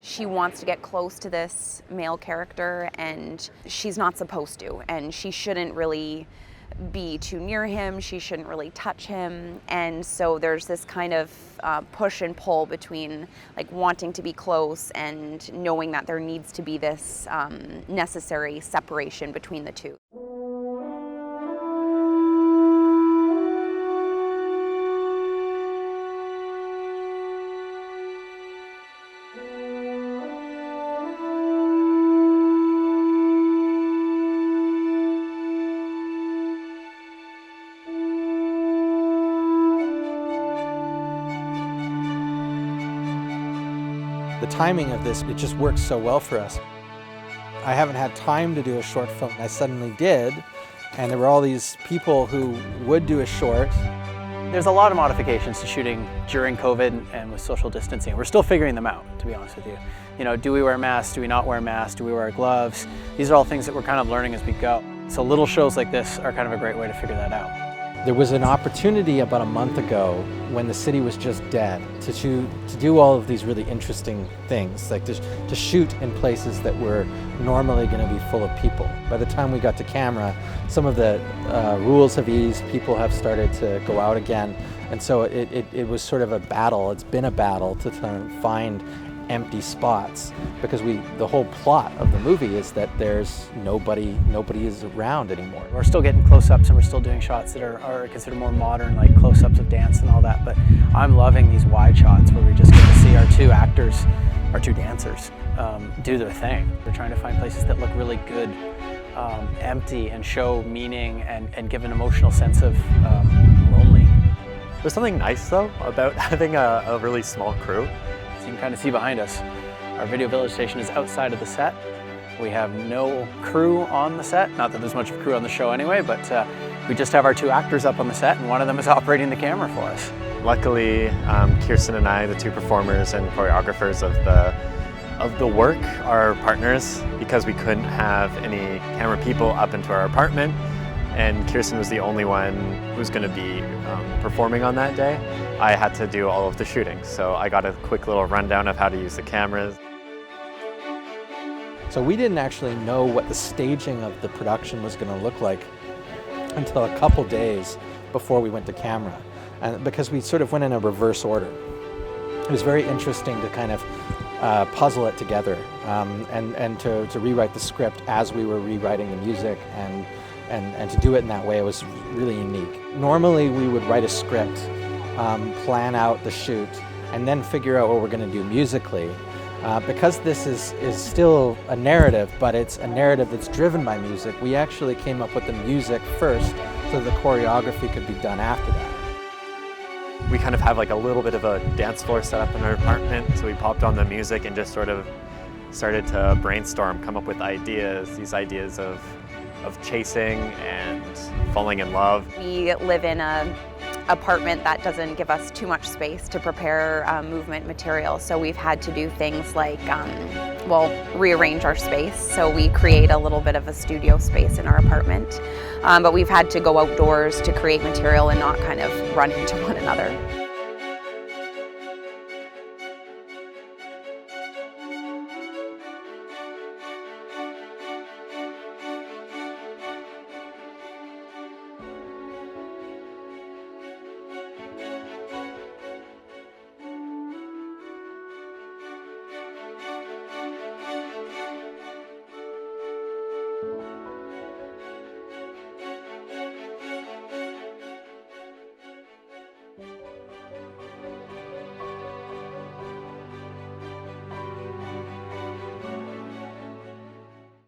She wants to get close to this male character and she's not supposed to, and she shouldn't really be too near him, she shouldn't really touch him, and so there's this kind of push and pull between like wanting to be close and knowing that there needs to be this necessary separation between the two. The timing of this, it just works so well for us. I haven't had time to do a short film. I suddenly did, and there were all these people who would do a short. There's a lot of modifications to shooting during COVID and with social distancing. We're still figuring them out, to be honest with you. You know, do we wear masks? Do we not wear masks? Do we wear gloves? These are all things that we're kind of learning as we go. So little shows like this are kind of a great way to figure that out. There was an opportunity about a month ago when the city was just dead to do all of these really interesting things, like to shoot in places that were normally going to be full of people. By the time we got to camera, some of the rules have eased, people have started to go out again, and so it was sort of a battle. It's been a battle to try and find empty spots, because the whole plot of the movie is that there's nobody is around anymore. We're still getting close-ups and we're still doing shots that are considered more modern, like close-ups of dance and all that, but I'm loving these wide shots where we just get to see our two actors, our two dancers, do their thing. We're trying to find places that look really good, empty, and show meaning and give an emotional sense of lonely. There's something nice though about having a really small crew. So you can kind of see behind us, our video village station is outside of the set. We have no crew on the set, not that there's much of a crew on the show anyway, but we just have our two actors up on the set and one of them is operating the camera for us. Luckily, Kirsten and I, the two performers and choreographers of the work, are partners because we couldn't have any camera people up into our apartment, and Kirsten was the only one who was going to be performing on that day. I had to do all of the shooting, so I got a quick little rundown of how to use the cameras. So we didn't actually know what the staging of the production was going to look like until a couple days before we went to camera, and because we sort of went in a reverse order. It was very interesting to kind of puzzle it together and to rewrite the script as we were rewriting the music, and to do it in that way, it was really unique. Normally we would write a script, plan out the shoot, and then figure out what we're going to do musically. Because this is still a narrative, but it's a narrative that's driven by music, we actually came up with the music first so the choreography could be done after that. We kind of have like a little bit of a dance floor set up in our apartment, so we popped on the music and just sort of started to brainstorm, come up with ideas, these ideas of chasing and falling in love. We live in an apartment that doesn't give us too much space to prepare movement material, so we've had to do things like, rearrange our space. So we create a little bit of a studio space in our apartment, but we've had to go outdoors to create material and not kind of run into one another.